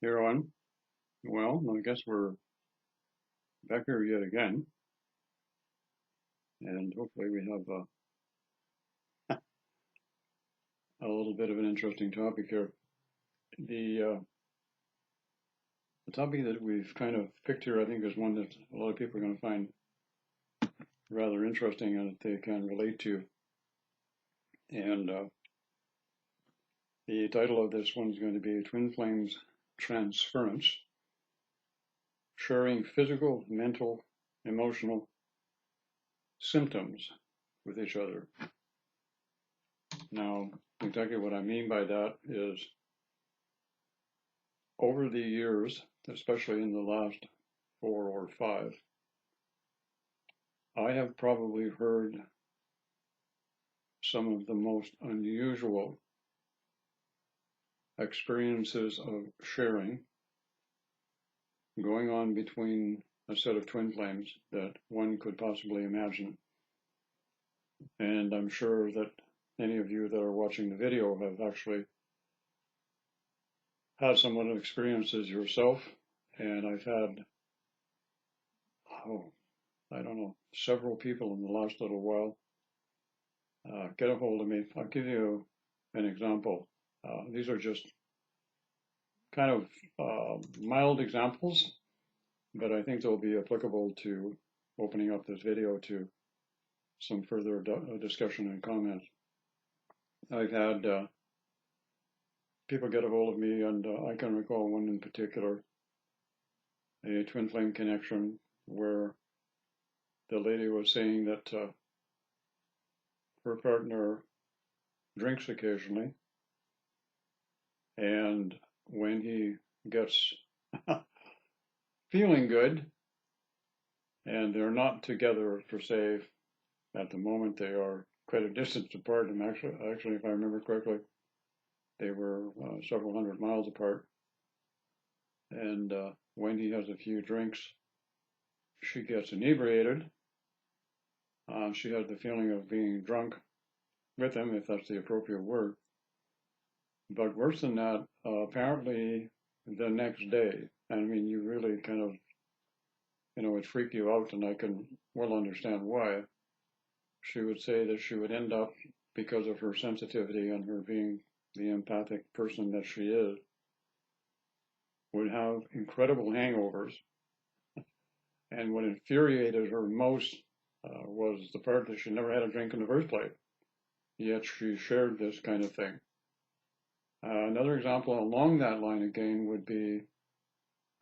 Here on. Well, I guess we're back here yet again, and hopefully we have a little bit of an interesting topic here. The topic that we've kind of picked here, I think, is one that a lot of people are going to find rather interesting and that they can relate to. And the title of this one is going to be Twin Flames Transference, sharing physical, mental, emotional symptoms with each other. Now, exactly what I mean by that is over the years, especially in the last 4 or 5, I have probably heard some of the most unusual experiences of sharing going on between a set of twin flames that one could possibly imagine. And I'm sure that any of you that are watching the video have actually had some experiences yourself. And I've had, I don't know, several people in the last little while get a hold of me. I'll give you an example. These are just kind of mild examples, but I think they'll be applicable to opening up this video to some further discussion and comments. I've had people get a hold of me, and I can recall one in particular, a twin flame connection where the lady was saying that her partner drinks occasionally, and when he gets feeling good and they're not together per se at the moment, they are quite a distance apart, and actually if I remember correctly, they were several hundred miles apart. And when he has a few drinks, she gets inebriated. She has the feeling of being drunk with him, if that's the appropriate word. But worse than that, apparently the next day, I mean, you really kind of, it freaked you out, and I can well understand why. She would say that she would end up, because of her sensitivity and her being the empathic person that she is, would have incredible hangovers. And what infuriated her most was the part that she never had a drink in the first place, yet she shared this kind of thing. Another example along that line again would be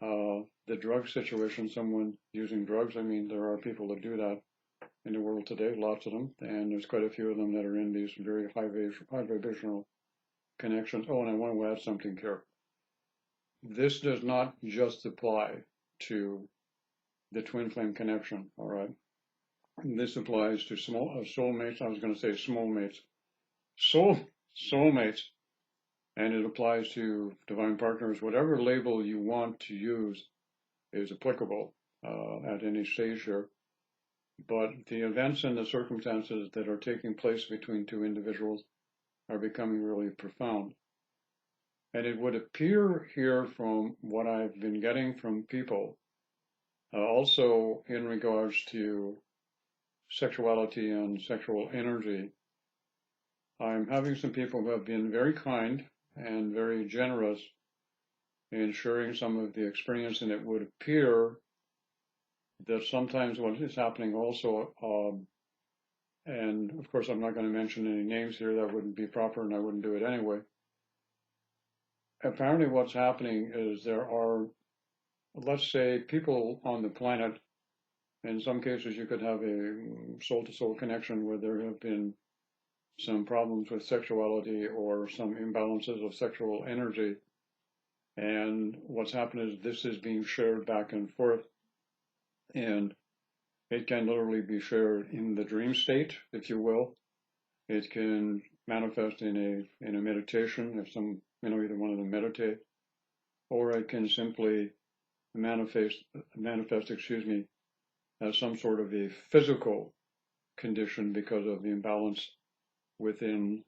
the drug situation, someone using drugs. I mean, there are people that do that in the world today, lots of them, and there's quite a few of them that are in these very high vibrational connections. Oh, and I want to add something here. This does not just apply to the twin flame connection, all right? This applies to soulmates. I was going to say small mates. Soulmates. And it applies to divine partners. Whatever label you want to use is applicable at any stage here. But the events and the circumstances that are taking place between two individuals are becoming really profound. And it would appear here from what I've been getting from people, also in regards to sexuality and sexual energy, I'm having some people who have been very kind and very generous in sharing some of the experience, and it would appear that sometimes what is happening also, and of course I'm not going to mention any names here, that wouldn't be proper and I wouldn't do it anyway. Apparently what's happening is there are, let's say, people on the planet. In some cases you could have a soul-to-soul connection where there have been some problems with sexuality or some imbalances of sexual energy. And what's happened is this is being shared back and forth, and it can literally be shared in the dream state, if you will. It can manifest in a meditation, if either one of them meditate, or it can simply manifest, as some sort of a physical condition because of the imbalance within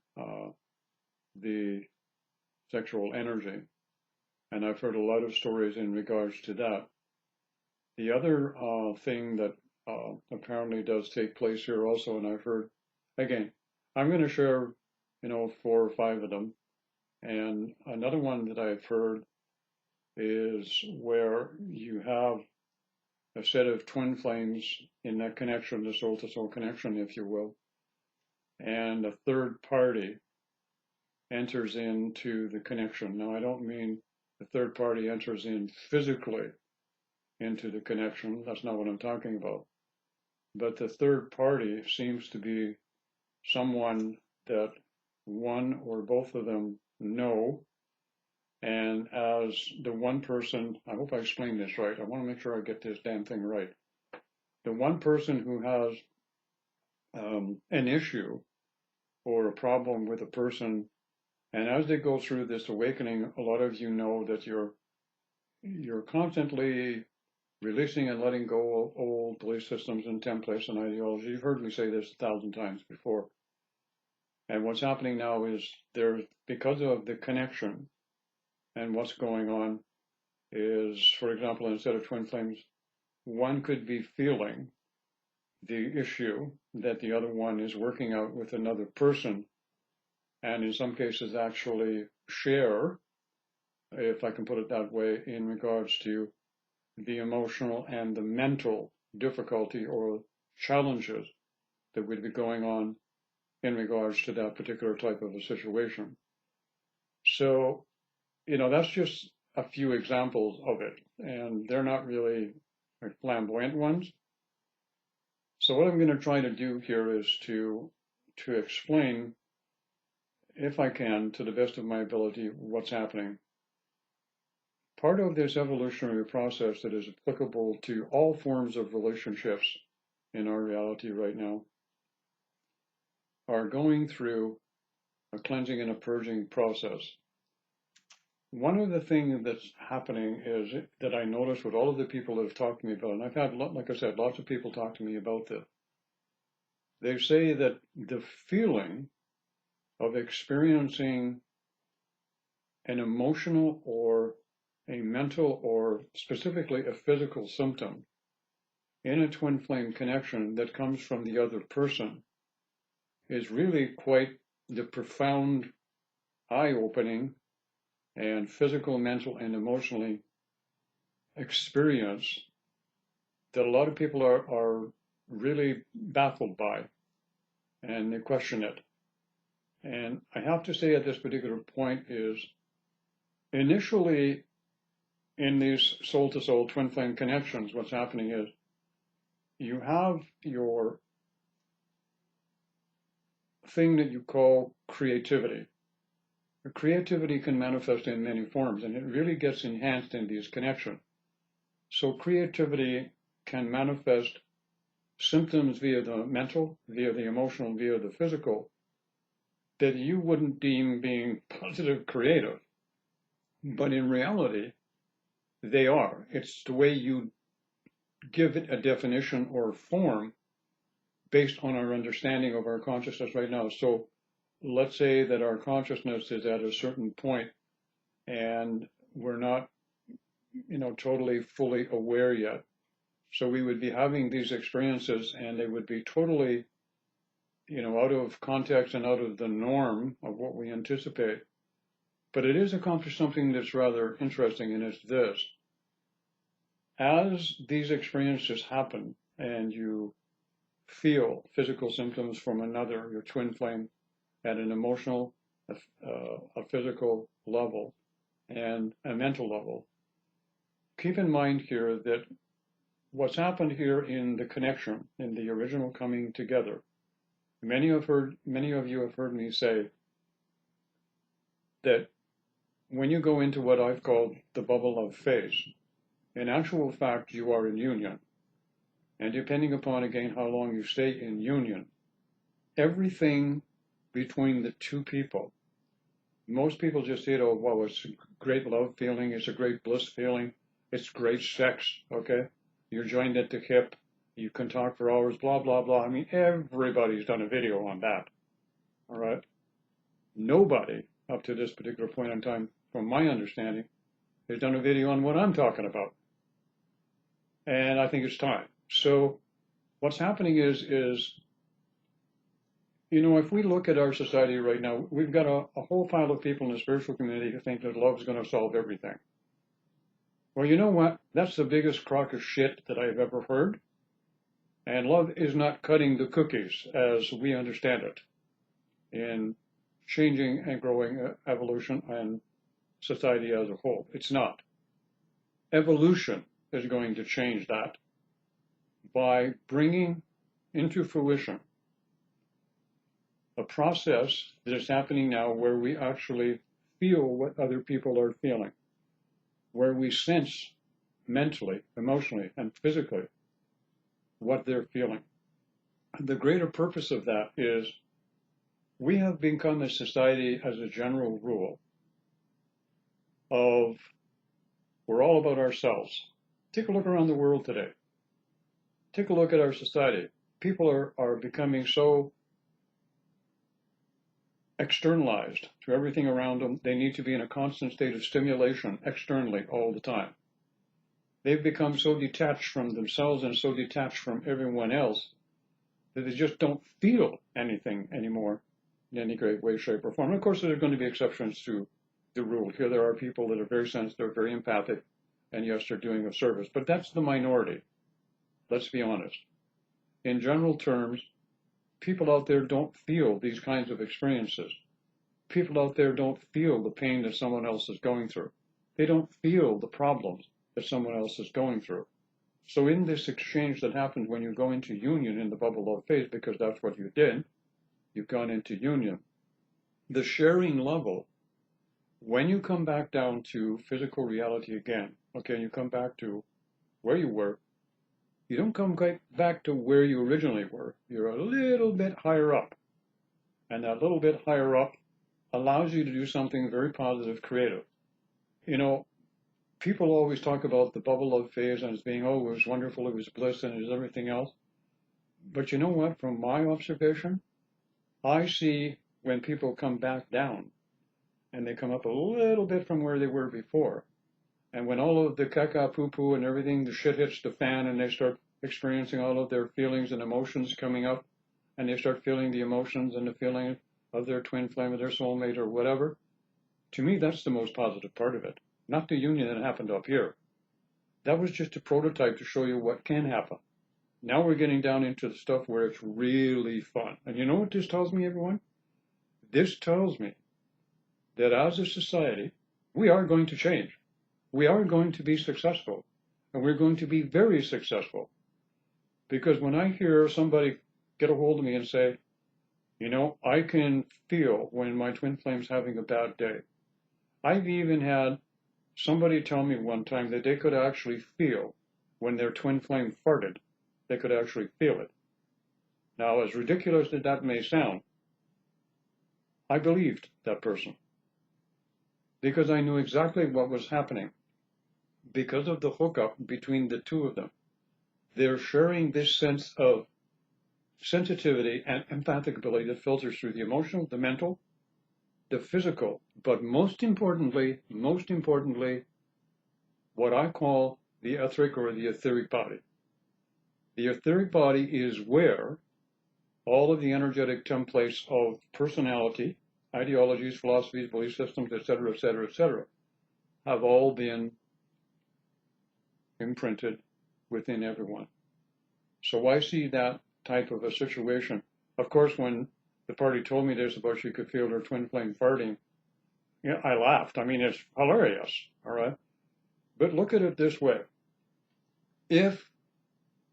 the sexual energy. And I've heard a lot of stories in regards to that. The other thing that apparently does take place here also, and I've heard, again, I'm going to share, 4 or 5 of them. And another one that I've heard is where you have a set of twin flames in that connection, the soul to soul connection, if you will, and a third party enters into the connection. Now, I don't mean the third party enters in physically into the connection. That's not what I'm talking about. But the third party seems to be someone that one or both of them know. And as the one person, I hope I explained this right. I want to make sure I get this damn thing right. The one person who has an issue or a problem with a person, and as they go through this awakening, a lot of you know that you're constantly releasing and letting go of old belief systems and templates and ideology. You've heard me say this 1,000 times before. And what's happening now is because of the connection and what's going on is, for example, instead of twin flames, one could be feeling the issue that the other one is working out with another person, and in some cases actually share, if I can put it that way, in regards to the emotional and the mental difficulty or challenges that would be going on in regards to that particular type of a situation. So, that's just a few examples of it, and they're not really flamboyant ones. So what I'm going to try to do here is to explain, if I can, to the best of my ability, what's happening. Part of this evolutionary process that is applicable to all forms of relationships in our reality right now are going through a cleansing and a purging process. One of the things that's happening is that I notice with all of the people that have talked to me about, and I've had, like I said, lots of people talk to me about this. They say that the feeling of experiencing an emotional or a mental or specifically a physical symptom in a twin flame connection that comes from the other person is really quite the profound, eye-opening, and physical, mental, and emotionally experience that a lot of people are really baffled by, and they question it. And I have to say at this particular point is, initially in these soul-to-soul twin flame connections, what's happening is you have your thing that you call creativity. Creativity can manifest in many forms, and it really gets enhanced in these connections. So creativity can manifest symptoms via the mental, via the emotional, via the physical, that you wouldn't deem being positive creative. But in reality, they are. It's the way you give it a definition or form based on our understanding of our consciousness right now. So let's say that our consciousness is at a certain point and we're not, totally fully aware yet. So we would be having these experiences and they would be totally, out of context and out of the norm of what we anticipate. But it is accomplished something that's rather interesting, and it's this. As these experiences happen and you feel physical symptoms from another, your twin flame, at an emotional, a physical level, and a mental level, keep in mind here that what's happened here in the connection, in the original coming together, many of you have heard me say that when you go into what I've called the bubble of phase, in actual fact, you are in union. And depending upon, again, how long you stay in union, everything between the two people, most people just say, oh, well, it's a great love feeling, it's a great bliss feeling, it's great sex, okay? You're joined at the hip, you can talk for hours, blah, blah, blah. I mean, everybody's done a video on that, all right? Nobody, up to this particular point in time, from my understanding, has done a video on what I'm talking about. And I think it's time. So what's happening is, if we look at our society right now, we've got a whole pile of people in the spiritual community who think that love is going to solve everything. Well, you know what? That's the biggest crock of shit that I've ever heard. And love is not cutting the cookies as we understand it in changing and growing evolution and society as a whole. It's not. Evolution is going to change that by bringing into fruition a process that is happening now where we actually feel what other people are feeling, where we sense mentally, emotionally, and physically what they're feeling. The greater purpose of that is we have become a society, as a general rule, of we're all about ourselves. Take a look around the world today. Take a look at our society. People are becoming so externalized to everything around them. They need to be in a constant state of stimulation externally all the time. They've become so detached from themselves and so detached from everyone else that they just don't feel anything anymore in any great way, shape, or form. And of course, there are going to be exceptions to the rule. Here there are people that are very sensitive, very empathic, and yes, they're doing a service. But that's the minority. Let's be honest. In general terms, people out there don't feel these kinds of experiences. People out there don't feel the pain that someone else is going through. They don't feel the problems that someone else is going through. So in this exchange that happens when you go into union in the bubble of phase, because that's what you did, you've gone into union, the sharing level, when you come back down to physical reality again, okay, you come back to where you were, you don't come quite back to where you originally were. You're a little bit higher up. And that little bit higher up allows you to do something very positive, creative. People always talk about the bubble of phase and as being, oh, it was wonderful, it was bliss, and it was everything else. But you know what? From my observation, I see when people come back down and they come up a little bit from where they were before. And when all of the caca poo-poo and everything, the shit hits the fan and they start experiencing all of their feelings and emotions coming up, and they start feeling the emotions and the feeling of their twin flame or their soulmate or whatever, to me, that's the most positive part of it. Not the union that happened up here. That was just a prototype to show you what can happen. Now we're getting down into the stuff where it's really fun. And you know what this tells me, everyone? This tells me that as a society, we are going to change. We are going to be successful. And we're going to be very successful. Because when I hear somebody get a hold of me and say, I can feel when my twin flame's having a bad day. I've even had somebody tell me one time that they could actually feel when their twin flame farted, they could actually feel it. Now, as ridiculous as that may sound, I believed that person because I knew exactly what was happening because of the hookup between the two of them. They're sharing this sense of sensitivity and empathic ability that filters through the emotional, the mental, the physical, but most importantly, what I call the etheric or the etheric body. The etheric body is where all of the energetic templates of personality, ideologies, philosophies, belief systems, etc., have all been imprinted within everyone. So I see that type of a situation. Of course, when the party told me this about she could feel her twin flame farting, I laughed. I mean, it's hilarious, all right? But look at it this way. If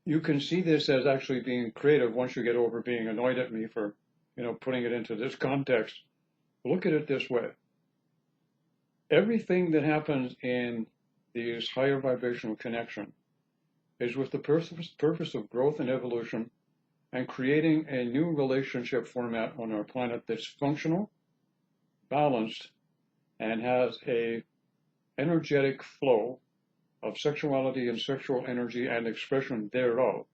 you can see this as actually being creative once you get over being annoyed at me for, putting it into this context, look at it this way. Everything that happens in these higher vibrational connection is with the purpose of growth and evolution and creating a new relationship format on our planet that's functional, balanced, and has a energetic flow of sexuality and sexual energy and expression thereof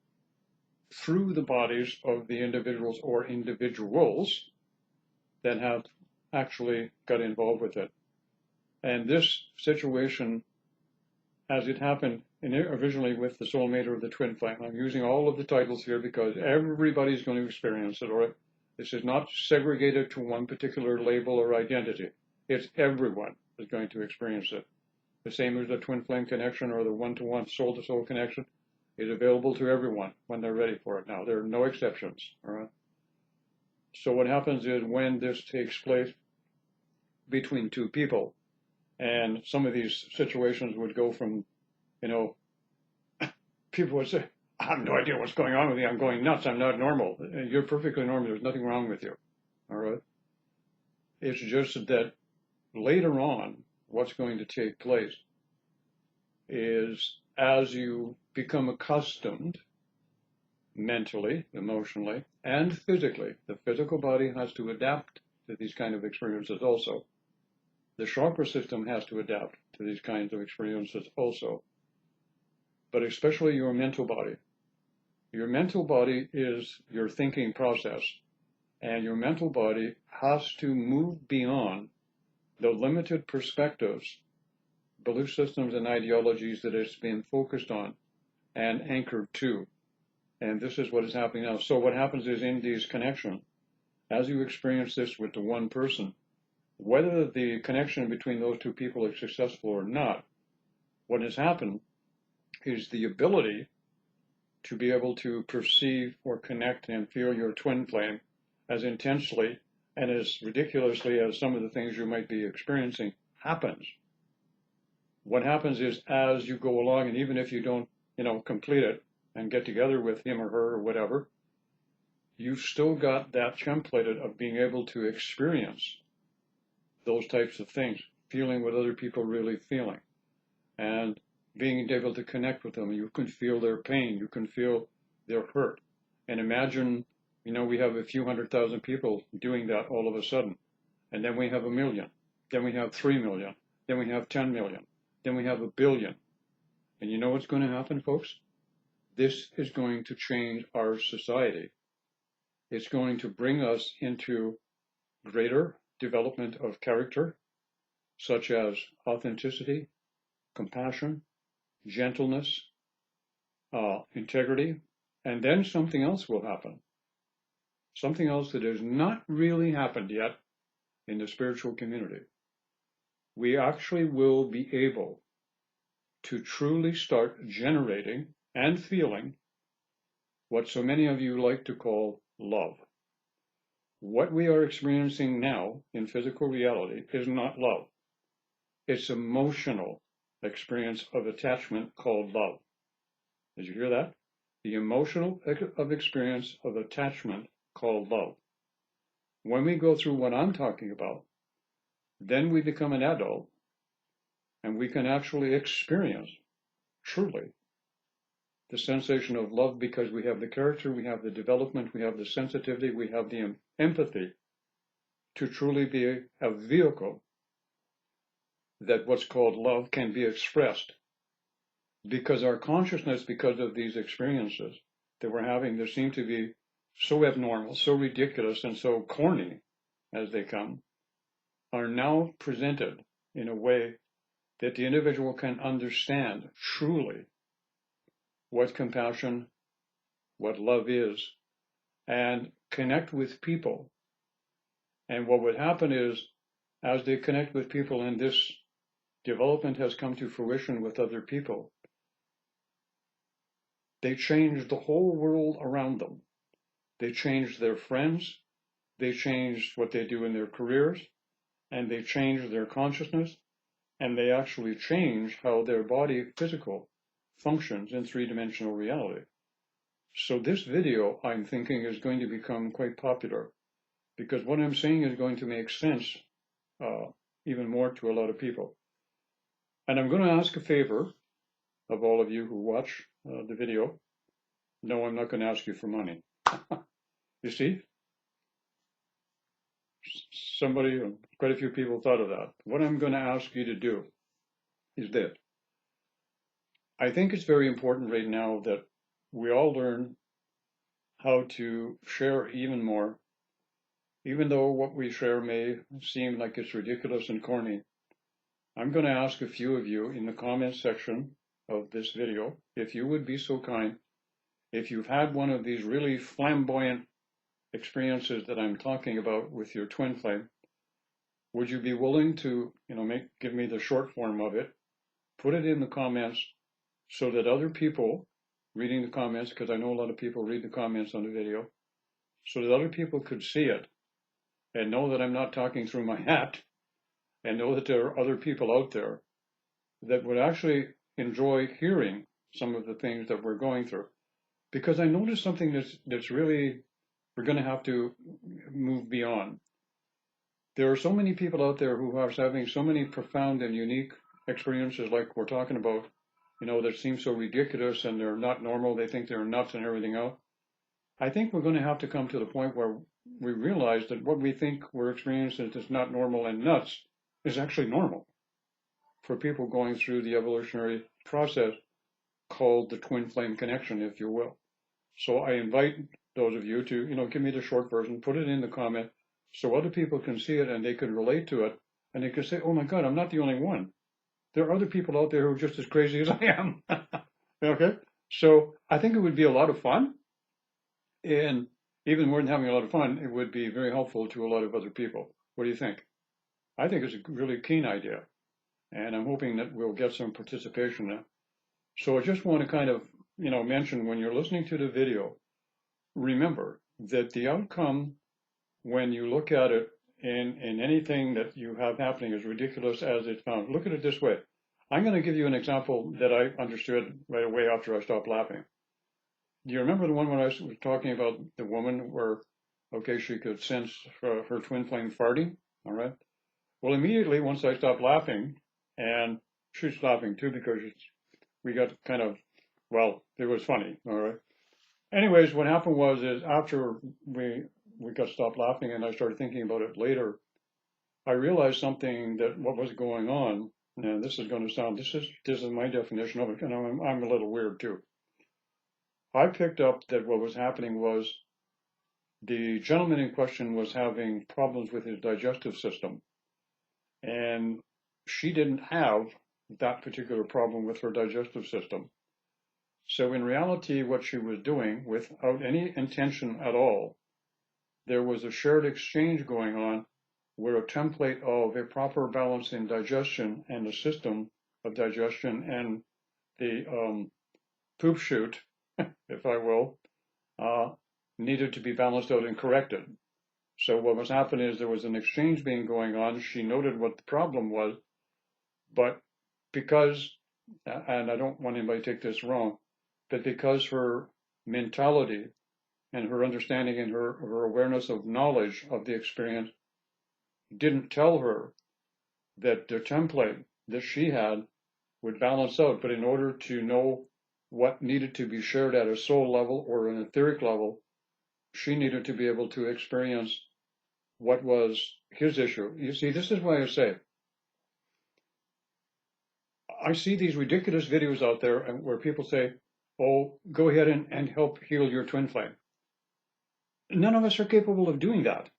through the bodies of the individuals or individuals that have actually got involved with it. And this situation as it happened originally with the soulmate or the twin flame. I'm using all of the titles here because everybody's going to experience it, all right? This is not segregated to one particular label or identity. It's everyone is going to experience it. The same as the twin flame connection or the one-to-one soul-to-soul connection is available to everyone when they're ready for it. Now, there are no exceptions, all right? So what happens is when this takes place between two people, and some of these situations would go from, people would say, I have no idea what's going on with me. I'm going nuts. I'm not normal. You're perfectly normal. There's nothing wrong with you. All right. It's just that later on, what's going to take place is as you become accustomed mentally, emotionally, and physically, the physical body has to adapt to these kind of experiences also. The chakra system has to adapt to these kinds of experiences also, but especially your mental body. Your mental body is your thinking process, and your mental body has to move beyond the limited perspectives, belief systems, and ideologies that it's been focused on and anchored to. And this is what is happening now. So what happens is in these connections, as you experience this with the one person, whether the connection between those two people is successful or not, what has happened is the ability to be able to perceive or connect and feel your twin flame as intensely and as ridiculously as some of the things you might be experiencing happens. What happens is as you go along, and even if you don't, complete it and get together with him or her or whatever, you've still got that template of being able to experience those types of things, feeling what other people are really feeling, and being able to connect with them. You can feel their pain, you can feel their hurt. And imagine, we have a few 100,000 people doing that all of a sudden. And then we have 1 million, then we have 3 million, then we have 10 million, then we have 1 billion. And you know what's going to happen, folks? This is going to change our society. It's going to bring us into greater development of character, such as authenticity, compassion, gentleness, integrity, and then something else will happen. Something else that has not really happened yet in the spiritual community. We actually will be able to truly start generating and feeling what so many of you like to call love. What we are experiencing now in physical reality is not love. It's emotional experience of attachment called love. Did you hear that? The emotional experience of attachment called love. When we go through what I'm talking about, then we become an adult and we can actually experience truly the sensation of love because we have the character, we have the development, we have the sensitivity, we have the empathy to truly be a vehicle that what's called love can be expressed. Because our consciousness, because of these experiences that we're having, that seem to be so abnormal, so ridiculous, and so corny as they come, are now presented in a way that the individual can understand truly what compassion, what love is, and connect with people. And what would happen is, as they connect with people and this development has come to fruition with other people, they change the whole world around them. They change their friends, they change what they do in their careers, and they change their consciousness, and they actually change how their body, physical, functions in three-dimensional reality. So this video, I'm thinking, is going to become quite popular because what I'm saying is going to make sense even more to a lot of people. And I'm going to ask a favor of all of you who watch the video. No, I'm not going to ask you for money. You see? Somebody, quite a few people thought of that. What I'm going to ask you to do is this. I think it's very important right now that we all learn how to share even more, even though what we share may seem like it's ridiculous and corny. I'm going to ask a few of you in the comments section of this video, if you would be so kind, if you've had one of these really flamboyant experiences that I'm talking about with your twin flame, would you be willing to, give me the short form of it, put it in the comments so that other people reading the comments, because I know a lot of people read the comments on the video, so that other people could see it and know that I'm not talking through my hat, and know that there are other people out there that would actually enjoy hearing some of the things that we're going through. Because I noticed something that's really, we're going to have to move beyond. There are so many people out there who are having so many profound and unique experiences like we're talking about, that seem so ridiculous and they're not normal, they think they're nuts and everything else. I think we're going to have to come to the point where we realize that what we think we're experiencing that's not normal and nuts is actually normal for people going through the evolutionary process called the twin flame connection, if you will. So I invite those of you to, give me the short version, put it in the comment so other people can see it and they can relate to it and they can say, oh my God, I'm not the only one. There are other people out there who are just as crazy as I am. Okay? So I think it would be a lot of fun. And even more than having a lot of fun, it would be very helpful to a lot of other people. What do you think? I think it's a really keen idea. And I'm hoping that we'll get some participation there. So I just want to kind of, mention when you're listening to the video, remember that the outcome when you look at it in anything that you have happening as ridiculous as it's found. Look at it this way. I'm going to give you an example that I understood right away after I stopped laughing. Do you remember the one when I was talking about the woman where, she could sense her twin flame farting? All right. Well, immediately once I stopped laughing, and she's laughing too because we got kind of, it was funny. All right. Anyways, what happened was after we got stopped laughing and I started thinking about it later, I realized something that what was going on, and this is going to sound, this is my definition of it, and I'm a little weird too. I picked up that what was happening was the gentleman in question was having problems with his digestive system, and she didn't have that particular problem with her digestive system. So in reality, what she was doing, without any intention at all, there was a shared exchange going on where a template of a proper balance in digestion and the system of digestion and the poop chute, if I will, needed to be balanced out and corrected. So what was happening is there was an exchange being going on. She noted what the problem was, but because, and I don't want anybody to take this wrong, but because her mentality and her understanding and her awareness of knowledge of the experience didn't tell her that the template that she had would balance out. But in order to know what needed to be shared at a soul level or an etheric level, she needed to be able to experience what was his issue. You see, this is why I say, I see these ridiculous videos out there where people say, oh, go ahead and help heal your twin flame. None of us are capable of doing that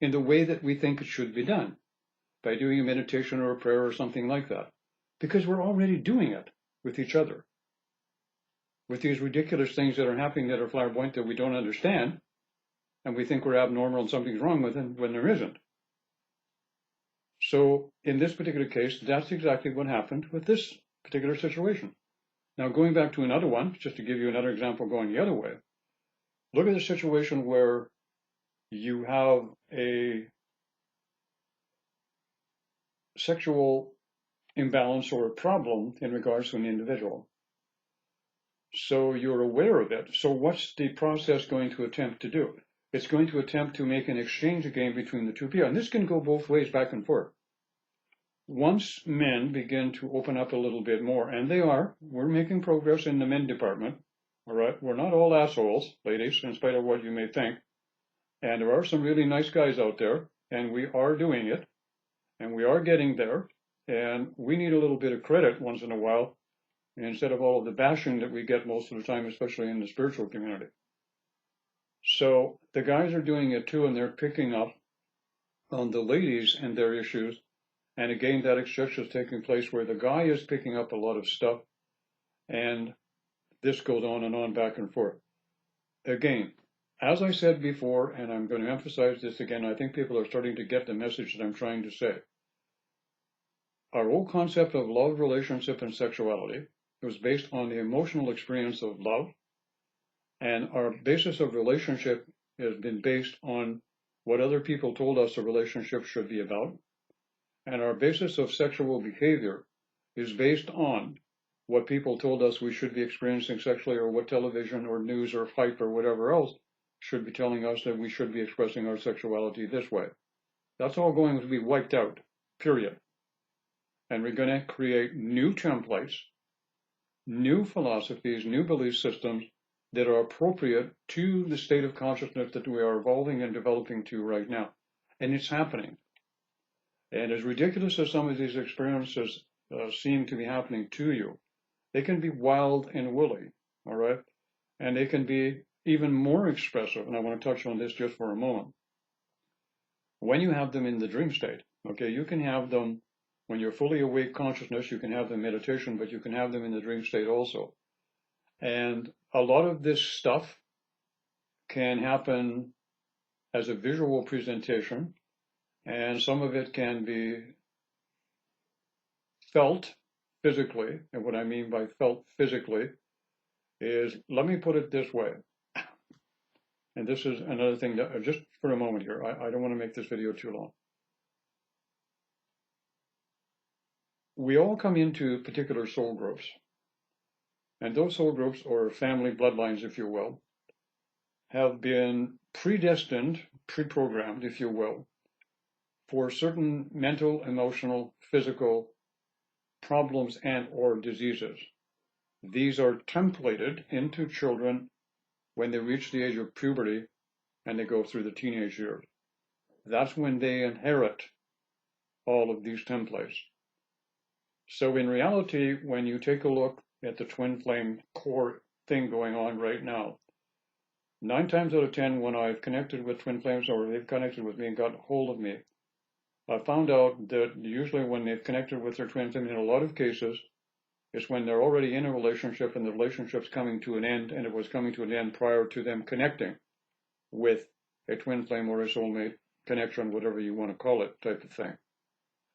in the way that we think it should be done, by doing a meditation or a prayer or something like that, because we're already doing it with each other, with these ridiculous things that are happening that are flamboyant that we don't understand, and we think we're abnormal and something's wrong with it when there isn't. So in this particular case, that's exactly what happened with this particular situation. Now, going back to another one, just to give you another example going the other way, look at the situation where you have a sexual imbalance or a problem in regards to an individual. So you're aware of it. So what's the process going to attempt to do? It's going to attempt to make an exchange again between the two people. And this can go both ways, back and forth. Once men begin to open up a little bit more, and we're making progress in the men department. All right, we're not all assholes, ladies, in spite of what you may think. And there are some really nice guys out there, and we are doing it, and we are getting there. And we need a little bit of credit once in a while, instead of all of the bashing that we get most of the time, especially in the spiritual community. So the guys are doing it too, and they're picking up on the ladies and their issues. And again, that exchange is taking place where the guy is picking up a lot of stuff And this goes on and on, back and forth. Again, as I said before, and I'm going to emphasize this again, I think people are starting to get the message that I'm trying to say. Our old concept of love, relationship, and sexuality was based on the emotional experience of love, and our basis of relationship has been based on what other people told us a relationship should be about, and our basis of sexual behavior is based on what people told us we should be experiencing sexually, or what television or news or hype or whatever else should be telling us that we should be expressing our sexuality this way. That's all going to be wiped out, period. And we're going to create new templates, new philosophies, new belief systems that are appropriate to the state of consciousness that we are evolving and developing to right now. And it's happening. And as ridiculous as some of these experiences seem to be happening to you, they can be wild and woolly, all right? And they can be even more expressive, and I want to touch on this just for a moment. When you have them in the dream state, okay, you can have them when you're fully awake consciousness, you can have them in meditation, but you can have them in the dream state also. And a lot of this stuff can happen as a visual presentation, and some of it can be felt physically. And what I mean by felt physically is, let me put it this way. And this is another thing that, just for a moment here, I don't want to make this video too long. We all come into particular soul groups. And those soul groups, or family bloodlines, if you will, have been predestined, pre-programmed, if you will, for certain mental, emotional, physical problems and or diseases. These are templated into children when they reach the age of puberty and they go through the teenage years. That's when they inherit all of these templates. So in reality, when you take a look at the twin flame core thing going on right now, 9 times out of 10, when I've connected with twin flames, or they've connected with me and got hold of me, I found out that usually when they've connected with their twin flame, in a lot of cases, it's when they're already in a relationship and the relationship's coming to an end, and it was coming to an end prior to them connecting with a twin flame or a soulmate connection, whatever you want to call it, type of thing.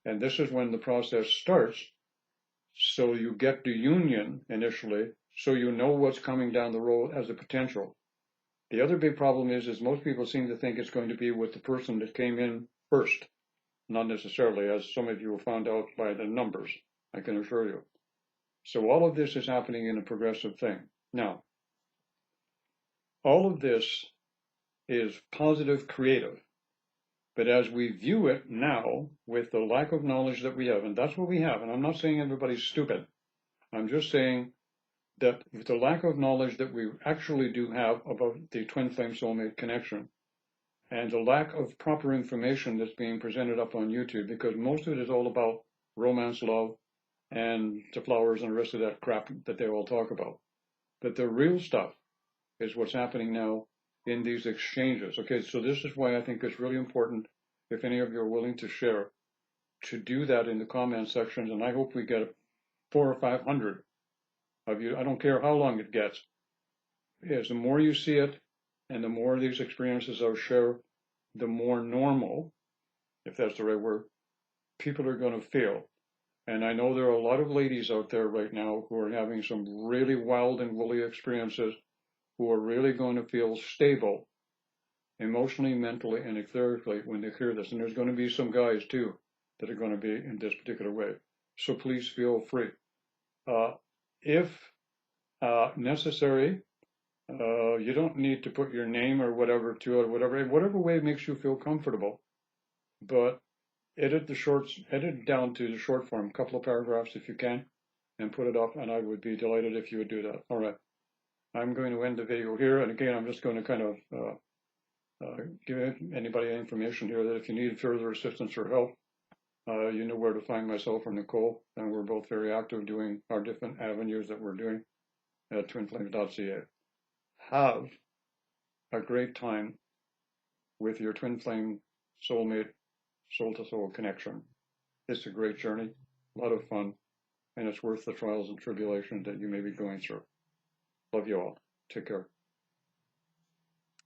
And this is when the process starts. So you get the union initially, so you know what's coming down the road as a potential. The other big problem is most people seem to think it's going to be with the person that came in first. Not necessarily, as some of you have found out by the numbers, I can assure you. So all of this is happening in a progressive thing. Now, all of this is positive, creative. But as we view it now, with the lack of knowledge that we have, and that's what we have, and I'm not saying everybody's stupid. I'm just saying that with the lack of knowledge that we actually do have about the twin flame soulmate connection, and the lack of proper information that's being presented up on YouTube, because most of it is all about romance, love, and the flowers and the rest of that crap that they all talk about. But the real stuff is what's happening now in these exchanges. Okay, so this is why I think it's really important, if any of you are willing to share, to do that in the comment sections, and I hope we get 400 or 500 of you. I don't care how long it gets. Yes, the more you see it, and the more these experiences are shared, the more normal, if that's the right word, people are going to feel. And I know there are a lot of ladies out there right now who are having some really wild and woolly experiences, who are really going to feel stable emotionally, mentally, and etherically when they hear this. And there's going to be some guys too that are going to be in this particular way. So please feel free. If necessary, you don't need to put your name or whatever to it, whatever way makes you feel comfortable. But edit down to the short form, a couple of paragraphs if you can, and put it up, and I would be delighted if you would do that. All right. I'm going to end the video here, and again, I'm just going to kind of give anybody information here that if you need further assistance or help, you know where to find myself or Nicole, and we're both very active doing our different avenues that we're doing at twinflames.ca. Have a great time with your twin flame soulmate, soul to soul connection. It's a great journey, a lot of fun, and it's worth the trials and tribulations that you may be going through. Love you all. Take care.